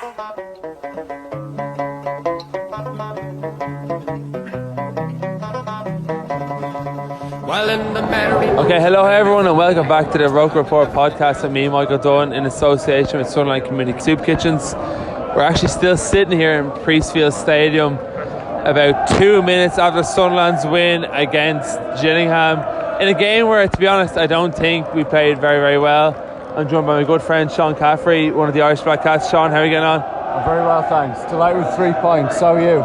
Okay, hello everyone and welcome back to the ROKER Report podcast with me, Michael Dunn, in association with Sunderland Community Soup Kitchens. We're actually still sitting here in Priestfield Stadium about 2 minutes after Sunderland's win against Gillingham in a game where, to be honest, I don't think we played very, very well. I'm joined by my good friend Sean Caffrey, one of the Irish Black Cats. Sean, how are you getting on? I'm very well, thanks. Delighted with 3 points. How are you?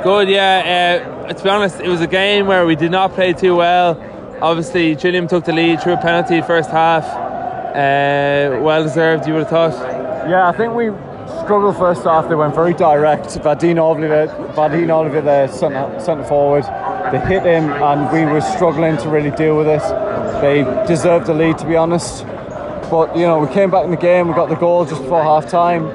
Good, yeah. To be honest, it was a game where we did not play too well. Obviously, Gillingham took the lead through a penalty first half. Well deserved, you would have thought. Yeah, I think we struggled first half. They went very direct. Vadim Oliver there, centre forward. They hit him and we were struggling to really deal with it. They deserved the lead, to be honest. But, you know, we came back in the game. We got the goal just before half time.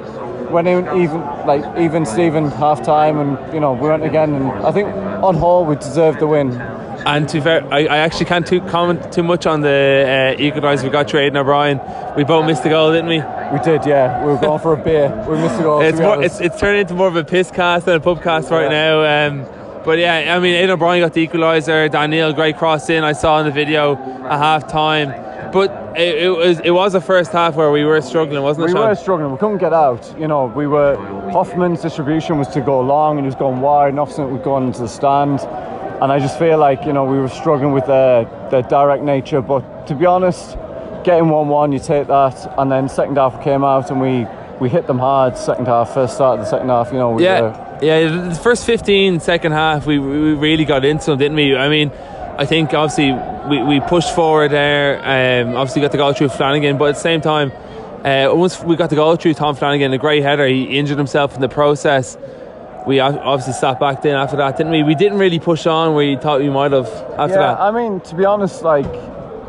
Went in even Steven half time, and, you know, we went again. And I think on whole we deserved the win. And to be fair, I actually can't comment too much on the equaliser we got through Aidan O'Brien. We both missed the goal, didn't we? We did, yeah. We were going for a beer. We missed the goal. It's turning into more of a piss cast than a pub cast right now. But yeah, I mean, Aidan O'Brien got the equaliser. Daniel, great cross in. I saw in the video at half time. But it was a first half where we were struggling, wasn't it, Sean? We were struggling. We couldn't get out. You know, Hoffman's distribution was to go long and he was going wide, and Hoffman was going into the stand. And I just feel like, you know, we were struggling with their direct nature. But to be honest, getting 1-1, you take that. And then second half we came out and we hit them hard. First start of the second half, you know. Yeah, the first 15 second half, we really got into them, didn't we? I mean, I think obviously we pushed forward there. Obviously got the goal through Flanagan, but at the same time, once we got the goal through Tom Flanagan, a great header, he injured himself in the process. We obviously sat back then after that, didn't we? We didn't really push on where you thought we might have after that. I mean, to be honest, like,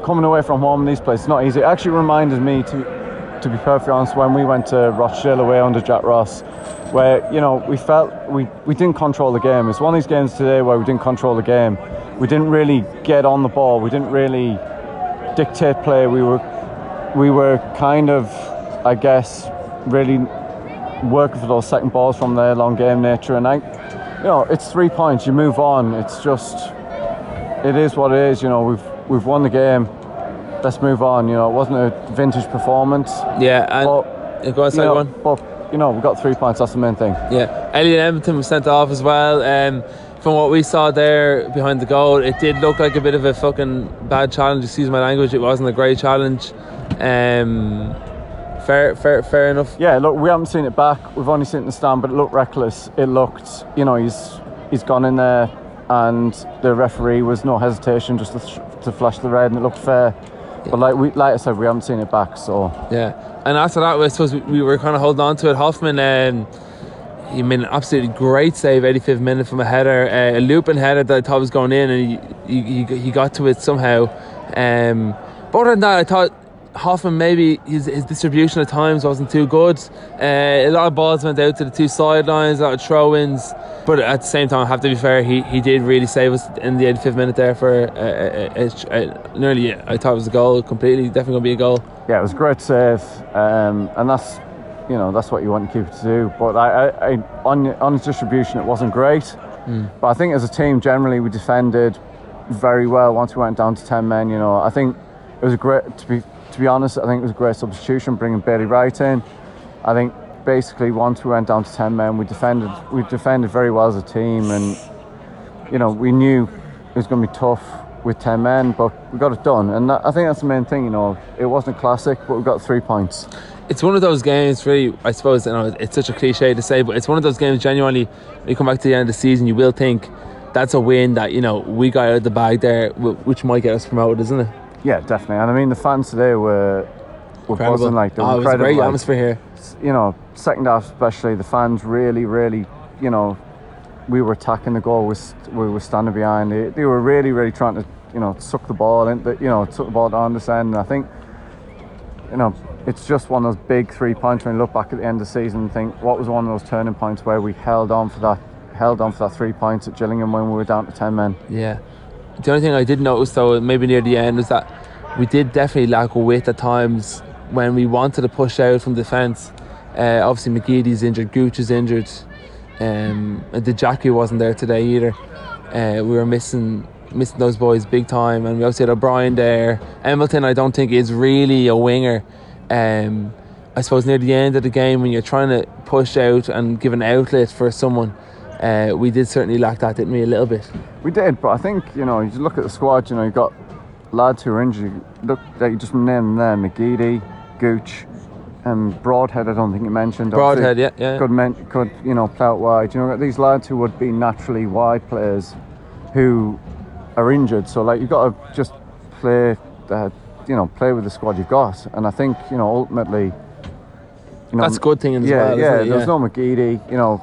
coming away from home in these places, it's not easy. It actually reminded me, to be perfectly honest, when we went to Rochdale away under Jack Ross, where, you know, we felt we didn't control the game. It's one of these games today where we didn't control the game. We didn't really get on the ball. We didn't really dictate play. We were kind of, I guess, really working for those second balls from their long game nature. And you know, it's 3 points. You move on. It's just, it is what it is. You know, we've won the game. Let's move on. You know, it wasn't a vintage performance. Yeah, and go on, second one. But, you know, we got 3 points. That's the main thing. Yeah, Elliot Edmonton was sent off as well. From what we saw there behind the goal, it did look like a bit of a fucking bad challenge. Excuse my language. It wasn't a great challenge. Fair enough. Yeah, look, we haven't seen it back. We've only seen it in the stand, but it looked reckless. It looked, you know, he's gone in there, and the referee was no hesitation just to flash the red, and it looked fair. Yeah. But like I said, we haven't seen it back. So yeah, and after that, I suppose we were kind of holding on to it. Hoffman. He made an absolutely great save, 85th minute, from a header, a looping header that I thought was going in, and he got to it somehow. But other than that, I thought Hoffman, maybe his distribution at times wasn't too good. A lot of balls went out to the two sidelines, a lot of throw-ins. But at the same time, I have to be fair, he did really save us in the 85th minute there for nearly, I thought it was a goal, completely, definitely going to be a goal. Yeah, it was a great save, and that's, you know, that's what you want your keeper to do. But I on his distribution, it wasn't great. But I think as a team, generally, we defended very well once we went down to 10 men. You know, I think it was a great, to be honest, I think it was a great substitution, bringing Bailey Wright in. I think basically once we went down to 10 men, we defended very well as a team, and, you know, we knew it was going to be tough with 10 men, but we got it done. And I think that's the main thing. You know, it wasn't classic, but we got 3 points. It's one of those games, really, I suppose, you know, it's such a cliche to say, but it's one of those games, genuinely, when you come back to the end of the season, you will think that's a win that, you know, we got out of the bag there, which might get us promoted, isn't it? Yeah, definitely. And I mean, the fans today were buzzing, like, they were incredible. It was a great atmosphere here. You know, second half especially, the fans really, you know, we were attacking the goal, we were standing behind. They were really trying to, you know, suck the ball in, you know, took the ball down this end. And I think, you know, it's just one of those big 3 points when you look back at the end of the season and think, what was one of those turning points where we held on for that 3 points at Gillingham when we were down to 10 men. Yeah. The only thing I did notice, though, maybe near the end, was that we did definitely lack width at times when we wanted to push out from defence. Obviously McGeady's injured, Gooch is injured, and the Jackie wasn't there today either. We were missing those boys big time, and we obviously had O'Brien there. Embleton I don't think is really a winger. I suppose near the end of the game when you're trying to push out and give an outlet for someone, we did certainly lack that, didn't we, a little bit? We did, but I think, you know, you look at the squad, you know, you've got lads who are injured. Look, you just named them there, McGeady, Gooch, and Broadhead, I don't think you mentioned. Broadhead, yeah. Could, you know, play out wide. You know, these lads who would be naturally wide players who are injured. So, like, you've got to just play with the squad you've got. And I think, you know, ultimately, you know, that's a good thing as well. Yeah, there's no McGeady. You know,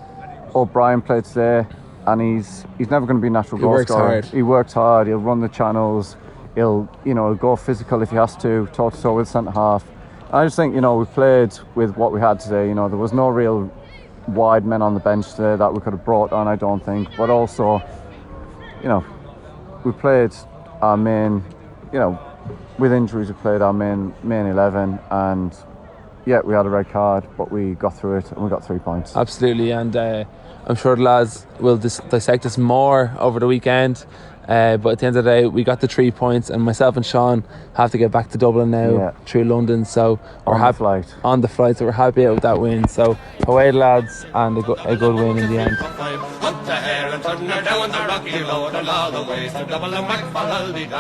O'Brien played today, and he's never going to be a natural goal scorer. He works hard. He'll run the channels. He'll go physical if he has to, toe-to-toe with centre half. I just think, you know, we played with what we had today. You know, there was no real wide men on the bench today that we could have brought on, I don't think. But also, you know, we played our main, you know, with injuries we played our main 11, and yeah, we had a red card, but we got through it and we got 3 points. Absolutely, and I'm sure the lads will dissect us more over the weekend. But at the end of the day, we got the 3 points, and myself and Sean have to get back to Dublin now through London. So we're on the flight, so we're happy with that win. So away, lads, and a good win in the end. Hunt the hare and turn her down the rocky road, and all the ways to Dublin, Macfallaldy.